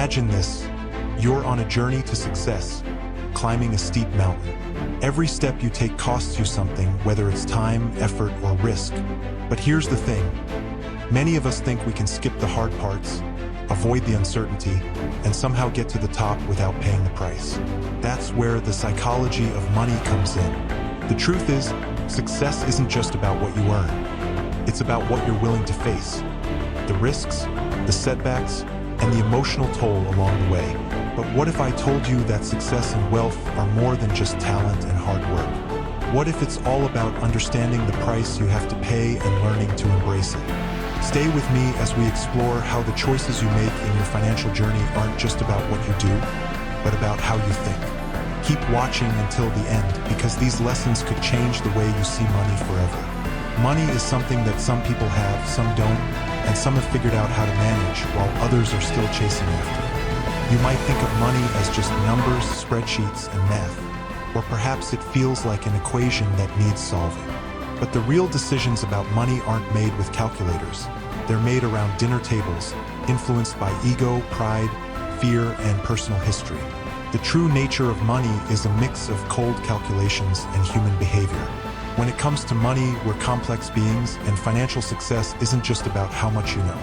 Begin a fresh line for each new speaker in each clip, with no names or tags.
Imagine this. You're on a journey to success, climbing a steep mountain. Every step you take costs you something, whether it's time, effort, or risk. But here's the thing. Many of us think we can skip the hard parts, avoid the uncertainty, and somehow get to the top without paying the price. That's where the psychology of money comes in. The truth is, success isn't just about what you earn. It's about what you're willing to face. The risks, the setbacks, and the emotional toll along the way. But what if I told you that success and wealth are more than just talent and hard work? What if it's all about understanding the price you have to pay and learning to embrace it? Stay with me as we explore how the choices you make in your financial journey aren't just about what you do, but about how you think. Keep watching until the end, because these lessons could change the way you see money forever. Money is something that some people have, some don't, and some have figured out how to manage, while others are still chasing after it. You might think of money as just numbers, spreadsheets, and math, or perhaps it feels like an equation that needs solving. But the real decisions about money aren't made with calculators. They're made around dinner tables, influenced by ego, pride, fear, and personal history. The true nature of money is a mix of cold calculations and human behavior. When it comes to money, we're complex beings, and financial success isn't just about how much you know.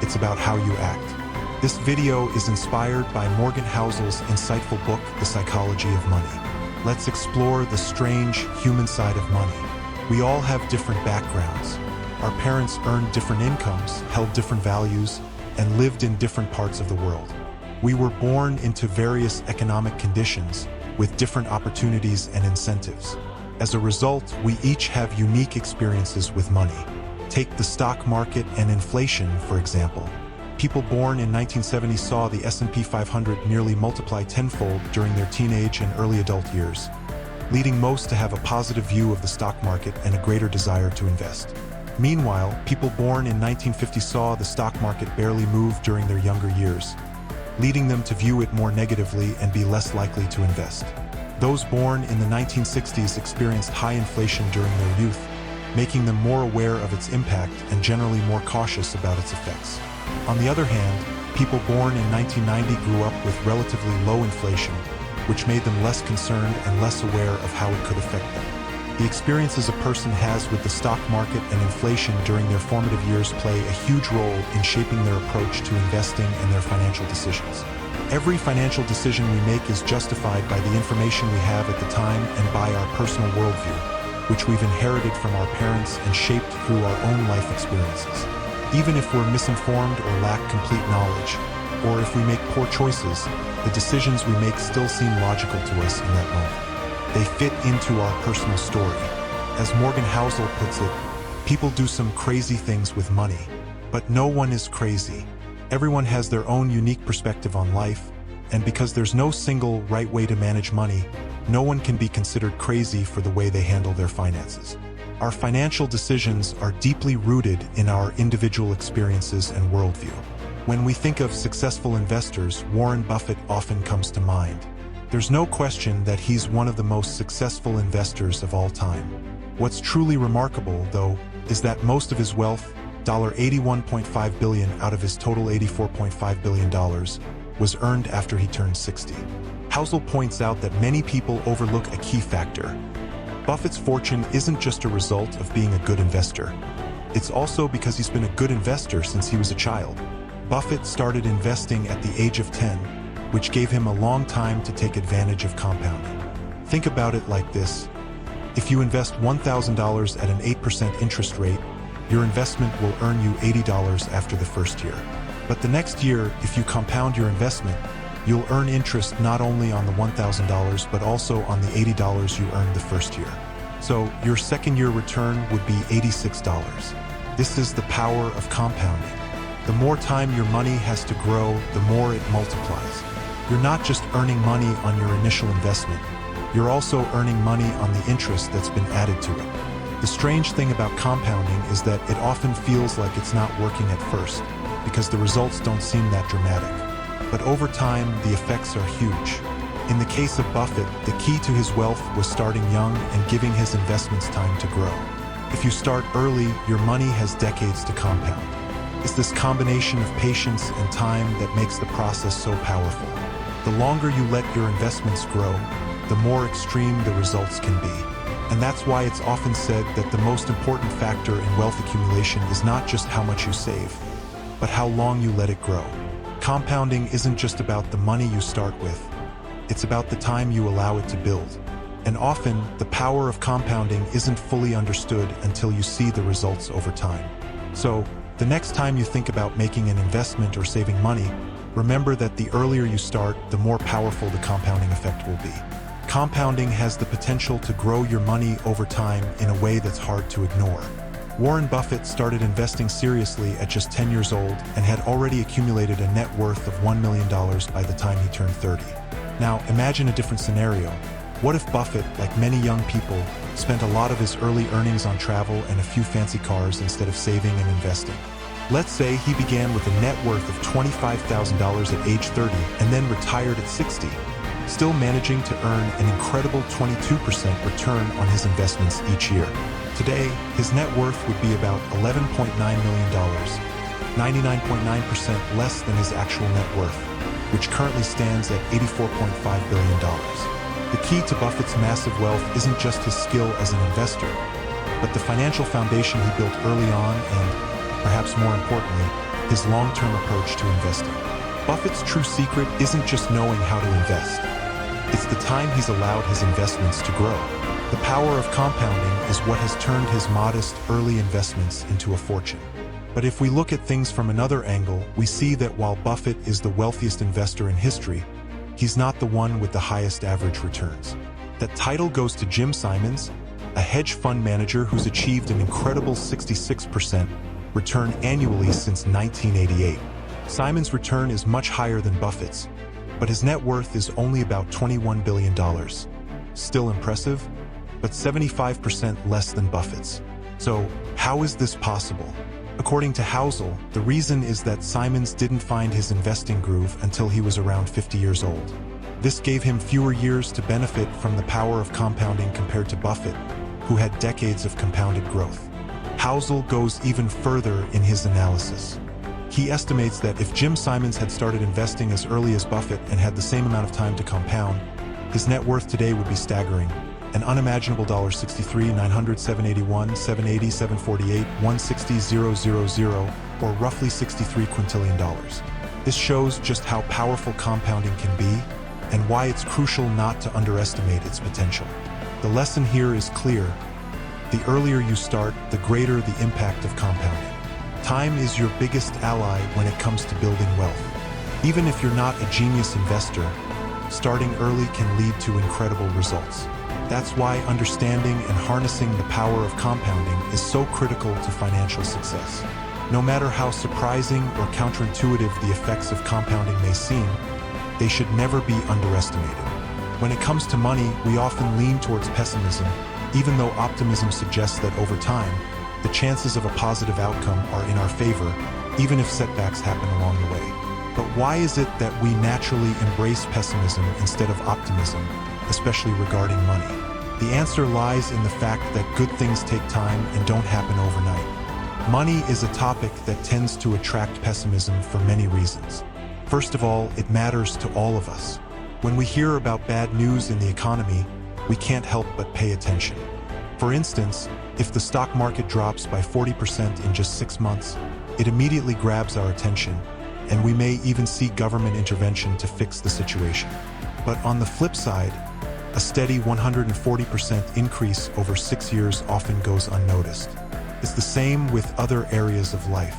It's about how you act. This video is inspired by Morgan Housel's insightful book, The Psychology of Money. Let's explore the strange human side of money. We all have different backgrounds. Our parents earned different incomes, held different values, and lived in different parts of the world. We were born into various economic conditions with different opportunities and incentives. As a result, we each have unique experiences with money. Take the stock market and inflation, for example. People born in 1970 saw the S&P 500 nearly multiply tenfold during their teenage and early adult years, leading most to have a positive view of the stock market and a greater desire to invest. Meanwhile, people born in 1950 saw the stock market barely move during their younger years, leading them to view it more negatively and be less likely to invest. Those born in the 1960s experienced high inflation during their youth, making them more aware of its impact and generally more cautious about its effects. On the other hand, people born in 1990 grew up with relatively low inflation, which made them less concerned and less aware of how it could affect them. The experiences a person has with the stock market and inflation during their formative years play a huge role in shaping their approach to investing and their financial decisions. Every financial decision we make is justified by the information we have at the time and by our personal worldview, which we've inherited from our parents and shaped through our own life experiences. Even if we're misinformed or lack complete knowledge, or if we make poor choices, the decisions we make still seem logical to us in that moment. They fit into our personal story. As Morgan Housel puts it, people do some crazy things with money, but no one is crazy. Everyone has their own unique perspective on life, and because there's no single right way to manage money, no one can be considered crazy for the way they handle their finances. Our financial decisions are deeply rooted in our individual experiences and worldview. When we think of successful investors, Warren Buffett often comes to mind. There's no question that he's one of the most successful investors of all time. What's truly remarkable, though, is that most of his wealth, $81.5 billion out of his total $84.5 billion, was earned after he turned 60. Housel points out that many people overlook a key factor. Buffett's fortune isn't just a result of being a good investor. It's also because he's been a good investor since he was a child. Buffett started investing at the age of 10, which gave him a long time to take advantage of compounding. Think about it like this. If you invest $1,000 at an 8% interest rate, your investment will earn you $80 after the first year. But the next year, if you compound your investment, you'll earn interest not only on the $1,000 but also on the $80 you earned the first year. So your second year return would be $86. This is the power of compounding. The more time your money has to grow, the more it multiplies. You're not just earning money on your initial investment, you're also earning money on the interest that's been added to it. The strange thing about compounding is that it often feels like it's not working at first, because the results don't seem that dramatic. But over time, the effects are huge. In the case of Buffett, the key to his wealth was starting young and giving his investments time to grow. If you start early, your money has decades to compound. It's this combination of patience and time that makes the process so powerful. The longer you let your investments grow, the more extreme the results can be. And that's why it's often said that the most important factor in wealth accumulation is not just how much you save, but how long you let it grow. Compounding isn't just about the money you start with. It's about the time you allow it to build. And often, the power of compounding isn't fully understood until you see the results over time. So, the next time you think about making an investment or saving money, remember that the earlier you start, the more powerful the compounding effect will be. Compounding has the potential to grow your money over time in a way that's hard to ignore. Warren Buffett started investing seriously at just 10 years old and had already accumulated a net worth of $1 million by the time he turned 30. Now, imagine a different scenario. What if Buffett, like many young people, spent a lot of his early earnings on travel and a few fancy cars instead of saving and investing? Let's say he began with a net worth of $25,000 at age 30 and then retired at 60, still managing to earn an incredible 22% return on his investments each year. Today, his net worth would be about $11.9 million, 99.9% less than his actual net worth, which currently stands at $84.5 billion. The key to Buffett's massive wealth isn't just his skill as an investor, but the financial foundation he built early on and, perhaps more importantly, his long-term approach to investing. Buffett's true secret isn't just knowing how to invest. It's the time he's allowed his investments to grow. The power of compounding is what has turned his modest early investments into a fortune. But if we look at things from another angle, we see that while Buffett is the wealthiest investor in history, he's not the one with the highest average returns. That title goes to Jim Simons, a hedge fund manager who's achieved an incredible 66% return annually since 1988. Simons' return is much higher than Buffett's, but his net worth is only about $21 billion. Still impressive, but 75% less than Buffett's. So, how is this possible? According to Housel, the reason is that Simons didn't find his investing groove until he was around 50 years old. This gave him fewer years to benefit from the power of compounding compared to Buffett, who had decades of compounded growth. Housel goes even further in his analysis. He estimates that if Jim Simons had started investing as early as Buffett and had the same amount of time to compound, his net worth today would be staggering. An unimaginable $63, 900, 781, 780, 748, 160, 000, or roughly $63 quintillion. This shows just how powerful compounding can be and why it's crucial not to underestimate its potential. The lesson here is clear. The earlier you start, the greater the impact of compounding. Time is your biggest ally when it comes to building wealth. Even if you're not a genius investor, starting early can lead to incredible results. That's why understanding and harnessing the power of compounding is so critical to financial success. No matter how surprising or counterintuitive the effects of compounding may seem, they should never be underestimated. When it comes to money, we often lean towards pessimism, even though optimism suggests that over time, the chances of a positive outcome are in our favor, even if setbacks happen along the way. But why is it that we naturally embrace pessimism instead of optimism, especially regarding money? The answer lies in the fact that good things take time and don't happen overnight. Money is a topic that tends to attract pessimism for many reasons. First of all, it matters to all of us. When we hear about bad news in the economy, we can't help but pay attention. For instance, if the stock market drops by 40% in just 6 months, it immediately grabs our attention, and we may even see government intervention to fix the situation. But on the flip side, a steady 140% increase over 6 years often goes unnoticed. It's the same with other areas of life.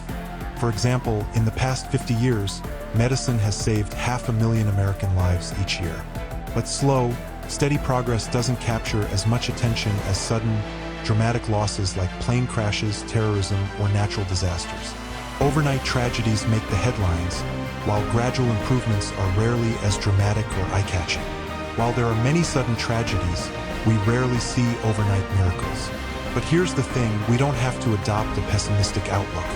For example, in the past 50 years, medicine has saved 500,000 American lives each year. But slow, steady progress doesn't capture as much attention as sudden, dramatic losses like plane crashes, terrorism, or natural disasters. Overnight tragedies make the headlines, while gradual improvements are rarely as dramatic or eye-catching. While there are many sudden tragedies, we rarely see overnight miracles. But here's the thing, we don't have to adopt a pessimistic outlook.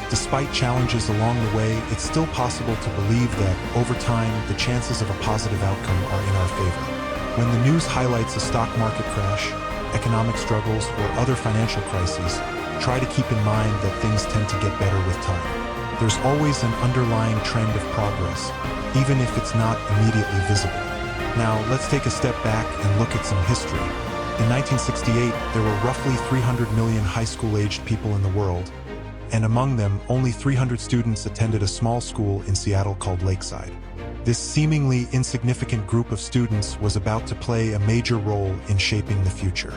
Despite challenges along the way, it's still possible to believe that, over time, the chances of a positive outcome are in our favor. When the news highlights a stock market crash, economic struggles, or other financial crises, try to keep in mind that things tend to get better with time. there's always an underlying trend of progress, even if it's not immediately visible. Now, let's take a step back and look at some history. In 1968, there were roughly 300 million high school-aged people in the world, and among them, only 300 students attended a small school in Seattle called Lakeside. This seemingly insignificant group of students was about to play a major role in shaping the future.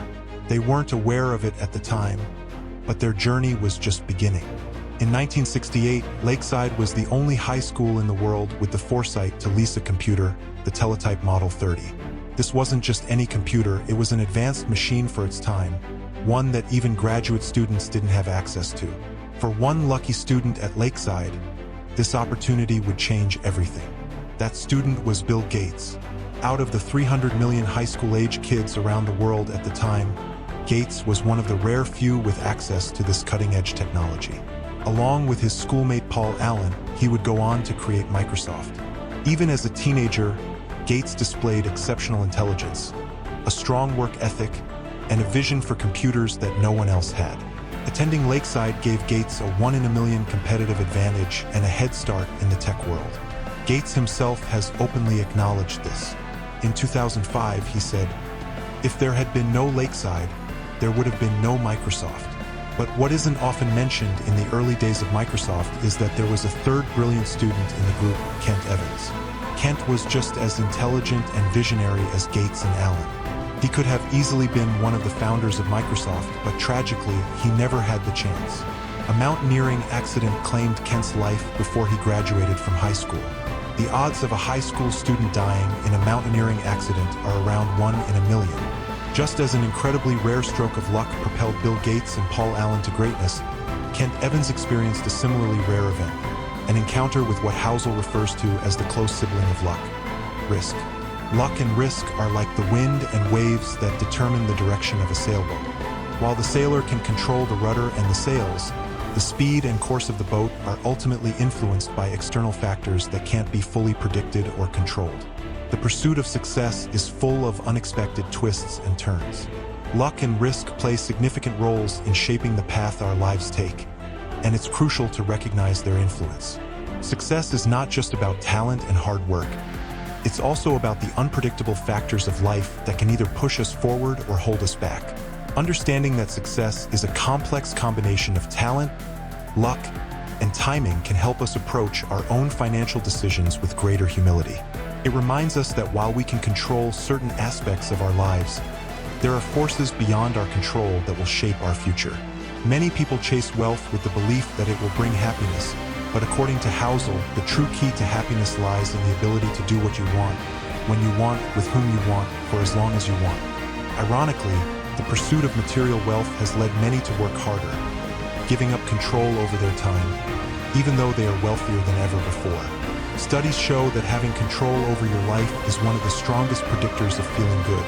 They weren't aware of it at the time, but their journey was just beginning. In 1968, Lakeside was the only high school in the world with the foresight to lease a computer, the Teletype Model 30. This wasn't just any computer, it was an advanced machine for its time, one that even graduate students didn't have access to. For one lucky student at Lakeside, this opportunity would change everything. That student was Bill Gates. Out of the 300 million high school-age kids around the world at the time, Gates was one of the rare few with access to this cutting-edge technology. Along with his schoolmate Paul Allen, he would go on to create Microsoft. Even as a teenager, Gates displayed exceptional intelligence, a strong work ethic, and a vision for computers that no one else had. Attending Lakeside gave Gates a one-in-a-million competitive advantage and a head start in the tech world. Gates himself has openly acknowledged this. In 2005, he said, "If there had been no Lakeside, there would have been no Microsoft." But what isn't often mentioned in the early days of Microsoft is that there was a third brilliant student in the group, Kent Evans. Kent was just as intelligent and visionary as Gates and Allen. He could have easily been one of the founders of Microsoft, but tragically, he never had the chance. A mountaineering accident claimed Kent's life before he graduated from high school. The odds of a high school student dying in a mountaineering accident are around 1 in a million. Just as an incredibly rare stroke of luck propelled Bill Gates and Paul Allen to greatness, Kent Evans experienced a similarly rare event, an encounter with what Housel refers to as the close sibling of luck, risk. Luck and risk are like the wind and waves that determine the direction of a sailboat. While the sailor can control the rudder and the sails, the speed and course of the boat are ultimately influenced by external factors that can't be fully predicted or controlled. The pursuit of success is full of unexpected twists and turns. Luck and risk play significant roles in shaping the path our lives take, and it's crucial to recognize their influence. Success is not just about talent and hard work. It's also about the unpredictable factors of life that can either push us forward or hold us back. Understanding that success is a complex combination of talent, luck, and timing can help us approach our own financial decisions with greater humility. It reminds us that while we can control certain aspects of our lives, there are forces beyond our control that will shape our future. Many people chase wealth with the belief that it will bring happiness, but according to Housel, the true key to happiness lies in the ability to do what you want, when you want, with whom you want, for as long as you want. Ironically, the pursuit of material wealth has led many to work harder, giving up control over their time, even though they are wealthier than ever before. Studies show that having control over your life is one of the strongest predictors of feeling good,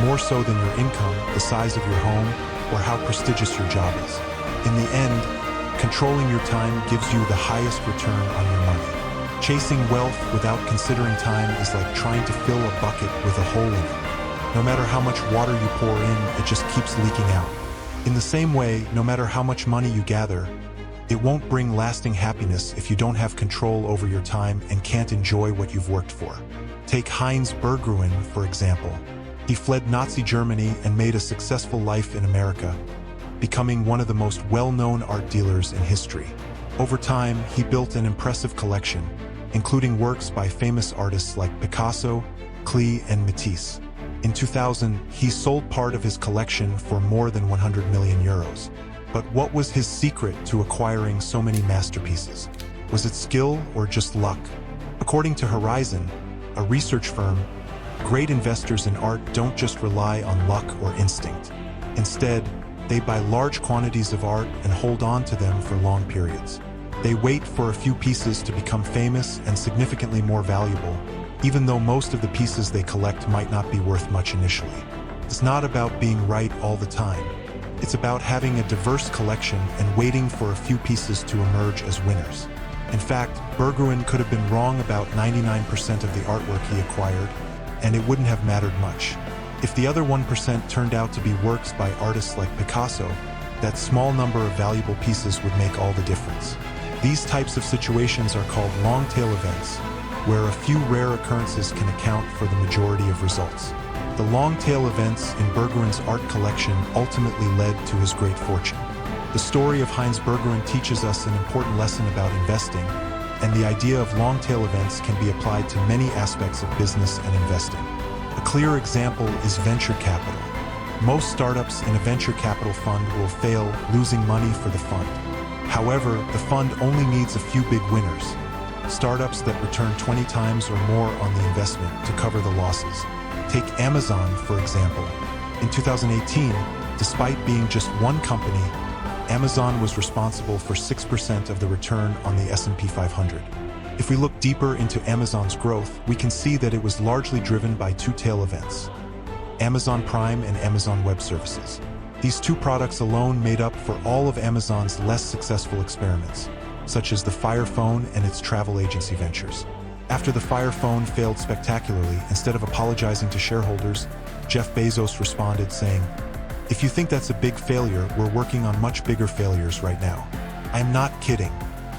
more so than your income, the size of your home, or how prestigious your job is. In the end, controlling your time gives you the highest return on your money. Chasing wealth without considering time is like trying to fill a bucket with a hole in it. No matter how much water you pour in, it just keeps leaking out. In the same way, no matter how much money you gather, it won't bring lasting happiness if you don't have control over your time and can't enjoy what you've worked for. Take Heinz Berggruen, for example. He fled Nazi Germany and made a successful life in America, becoming one of the most well-known art dealers in history. Over time, he built an impressive collection, including works by famous artists like Picasso, Klee, and Matisse. In 2000, he sold part of his collection for more than 100 million euros. But what was his secret to acquiring so many masterpieces? Was it skill or just luck? According to Horizon, a research firm, great investors in art don't just rely on luck or instinct. Instead, they buy large quantities of art and hold on to them for long periods. They wait for a few pieces to become famous and significantly more valuable, even though most of the pieces they collect might not be worth much initially. It's not about being right all the time. It's about having a diverse collection and waiting for a few pieces to emerge as winners. In fact, Berggruen could have been wrong about 99% of the artwork he acquired, and it wouldn't have mattered much. If the other 1% turned out to be works by artists like Picasso, that small number of valuable pieces would make all the difference. These types of situations are called long-tail events, where a few rare occurrences can account for the majority of results. The long-tail events in Bergeron's art collection ultimately led to his great fortune. The story of Heinz Bergeron teaches us an important lesson about investing, and the idea of long-tail events can be applied to many aspects of business and investing. A clear example is venture capital. Most startups in a venture capital fund will fail, losing money for the fund. However, the fund only needs a few big winners, startups that return 20 times or more on the investment to cover the losses. Take Amazon, for example. In 2018, despite being just one company, Amazon was responsible for 6% of the return on the S&P 500. If we look deeper into Amazon's growth, we can see that it was largely driven by two tail events: Amazon Prime and Amazon Web Services. These two products alone made up for all of Amazon's less successful experiments, such as the Fire Phone and its travel agency ventures. After the Fire Phone failed spectacularly, instead of apologizing to shareholders, Jeff Bezos responded saying, "If you think that's a big failure, we're working on much bigger failures right now." I am not kidding.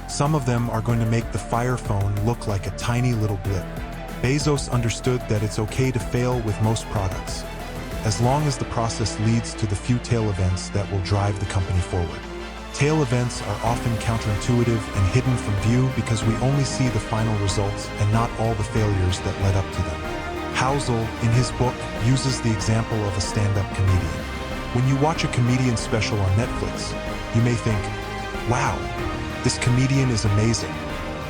Some of them are going to make the Fire Phone look like a tiny little blip. Bezos understood that it's okay to fail with most products, as long as the process leads to the few tail events that will drive the company forward. Tail events are often counterintuitive and hidden from view because we only see the final results and not all the failures that led up to them. Housel, in his book, uses the example of a stand-up comedian. When you watch a comedian special on Netflix, you may think, "Wow, this comedian is amazing."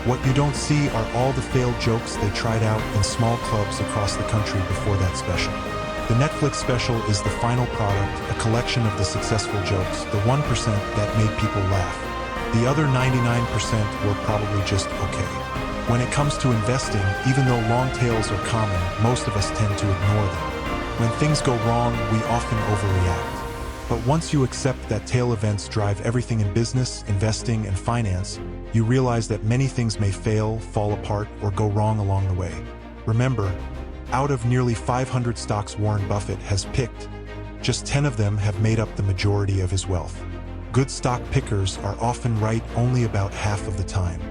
What you don't see are all the failed jokes they tried out in small clubs across the country before that special. The Netflix special is the final product, a collection of the successful jokes, the 1% that made people laugh. The other 99% were probably just okay. When it comes to investing, even though long tails are common, most of us tend to ignore them. When things go wrong, we often overreact. But once you accept that tail events drive everything in business, investing, and finance, you realize that many things may fail, fall apart, or go wrong along the way. Remember, out of nearly 500 stocks Warren Buffett has picked, just 10 of them have made up the majority of his wealth. Good stock pickers are often right only about half of the time.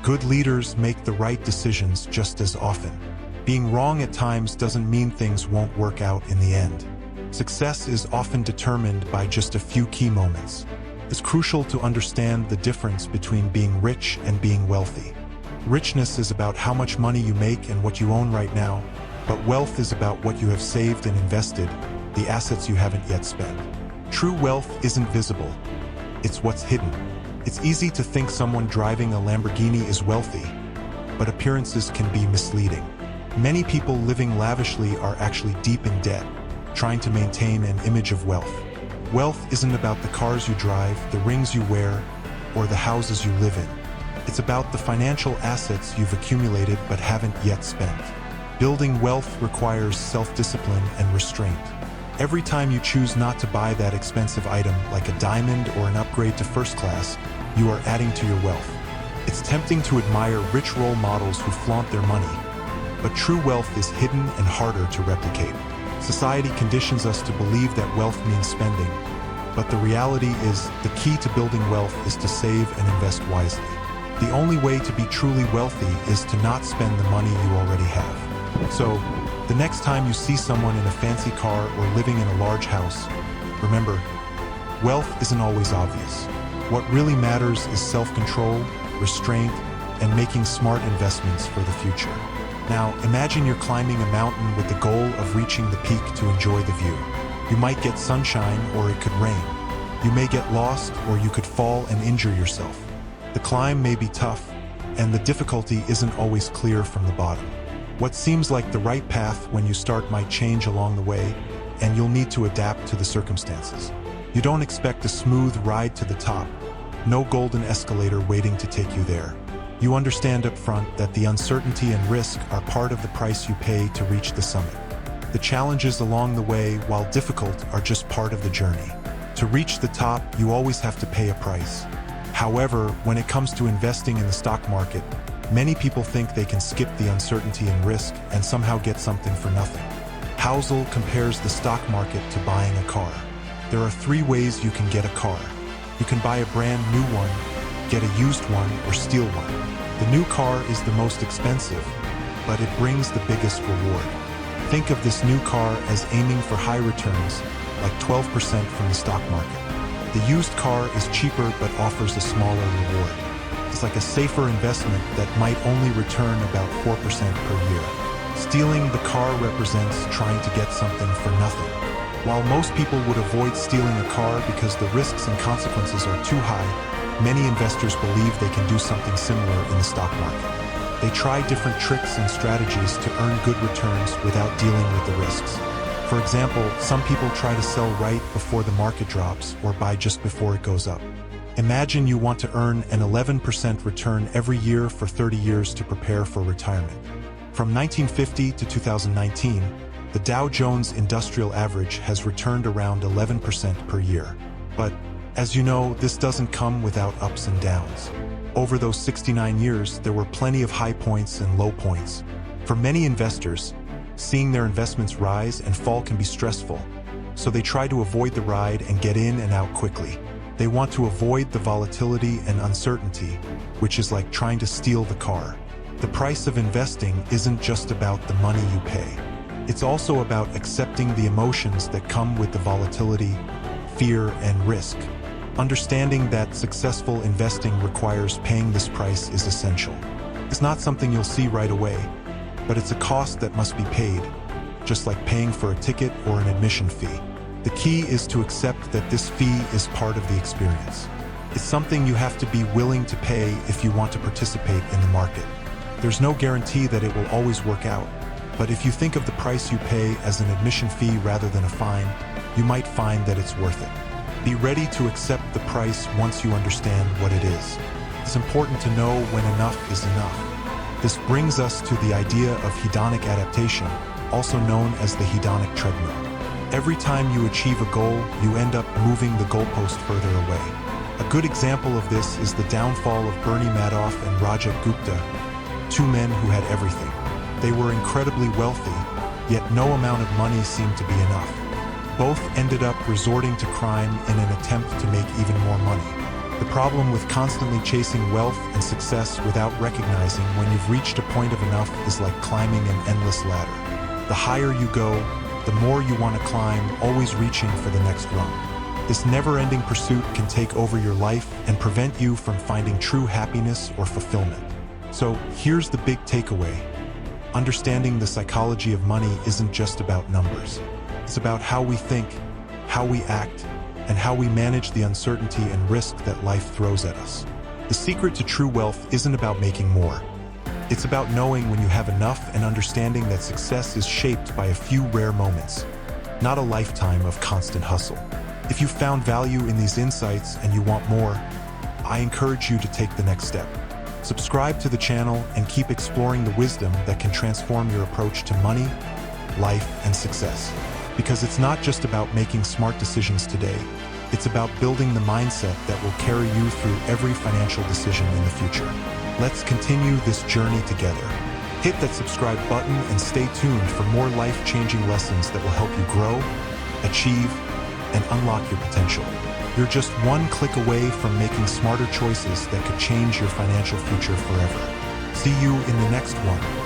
Good leaders make the right decisions just as often. Being wrong at times doesn't mean things won't work out in the end. Success is often determined by just a few key moments. It's crucial to understand the difference between being rich and being wealthy. Richness is about how much money you make and what you own right now, but wealth is about what you have saved and invested, the assets you haven't yet spent. True wealth isn't visible. It's what's hidden. It's easy to think someone driving a Lamborghini is wealthy, but appearances can be misleading. Many people living lavishly are actually deep in debt, trying to maintain an image of wealth. Wealth isn't about the cars you drive, the rings you wear, or the houses you live in. It's about the financial assets you've accumulated but haven't yet spent. Building wealth requires self-discipline and restraint. Every time you choose not to buy that expensive item, like a diamond or an upgrade to first class, you are adding to your wealth. It's tempting to admire rich role models who flaunt their money, but true wealth is hidden and harder to replicate. Society conditions us to believe that wealth means spending, but the reality is the key to building wealth is to save and invest wisely. The only way to be truly wealthy is to not spend the money you already have. So, the next time you see someone in a fancy car or living in a large house, remember, wealth isn't always obvious. What really matters is self-control, restraint, and making smart investments for the future. Now, imagine you're climbing a mountain with the goal of reaching the peak to enjoy the view. You might get sunshine or it could rain. You may get lost or you could fall and injure yourself. The climb may be tough, and the difficulty isn't always clear from the bottom. What seems like the right path when you start might change along the way, and you'll need to adapt to the circumstances. You don't expect a smooth ride to the top, no golden escalator waiting to take you there. You understand up front that the uncertainty and risk are part of the price you pay to reach the summit. The challenges along the way, while difficult, are just part of the journey. To reach the top, you always have to pay a price. However, when it comes to investing in the stock market, many people think they can skip the uncertainty and risk and somehow get something for nothing. Housel compares the stock market to buying a car. There are 3 ways you can get a car. You can buy a brand new one, get a used one or steal one. The new car is the most expensive, but it brings the biggest reward. Think of this new car as aiming for high returns, like 12% from the stock market. The used car is cheaper but offers a smaller reward. It's like a safer investment that might only return about 4% per year. Stealing the car represents trying to get something for nothing. While most people would avoid stealing a car because the risks and consequences are too high, many investors believe they can do something similar in the stock market. They try different tricks and strategies to earn good returns without dealing with the risks. For example, some people try to sell right before the market drops or buy just before it goes up. Imagine you want to earn an 11% return every year for 30 years to prepare for retirement. From 1950 to 2019, the Dow Jones Industrial Average has returned around 11% per year. But, as you know, this doesn't come without ups and downs. Over those 69 years, there were plenty of high points and low points. For many investors, seeing their investments rise and fall can be stressful, so they try to avoid the ride and get in and out quickly. They want to avoid the volatility and uncertainty, which is like trying to steal the car. The price of investing isn't just about the money you pay. It's also about accepting the emotions that come with the volatility, fear, and risk. Understanding that successful investing requires paying this price is essential. It's not something you'll see right away, but it's a cost that must be paid, just like paying for a ticket or an admission fee. The key is to accept that this fee is part of the experience. It's something you have to be willing to pay if you want to participate in the market. There's no guarantee that it will always work out, but if you think of the price you pay as an admission fee rather than a fine, you might find that it's worth it. Be ready to accept the price once you understand what it is. It's important to know when enough is enough. This brings us to the idea of hedonic adaptation, also known as the hedonic treadmill. Every time you achieve a goal, you end up moving the goalpost further away. A good example of this is the downfall of Bernie Madoff and Rajat Gupta, two men who had everything. They were incredibly wealthy, yet no amount of money seemed to be enough. Both ended up resorting to crime in an attempt to make even more money. The problem with constantly chasing wealth and success without recognizing when you've reached a point of enough is like climbing an endless ladder. The higher you go, the more you want to climb, always reaching for the next rung. This never-ending pursuit can take over your life and prevent you from finding true happiness or fulfillment. So here's the big takeaway. Understanding the psychology of money isn't just about numbers. It's about how we think, how we act, and how we manage the uncertainty and risk that life throws at us. The secret to true wealth isn't about making more. It's about knowing when you have enough and understanding that success is shaped by a few rare moments, not a lifetime of constant hustle. If you found value in these insights and you want more, I encourage you to take the next step. Subscribe to the channel and keep exploring the wisdom that can transform your approach to money, life, and success. Because it's not just about making smart decisions today, it's about building the mindset that will carry you through every financial decision in the future. Let's continue this journey together. Hit that subscribe button and stay tuned for more life-changing lessons that will help you grow, achieve, and unlock your potential. You're just one click away from making smarter choices that could change your financial future forever. See you in the next one.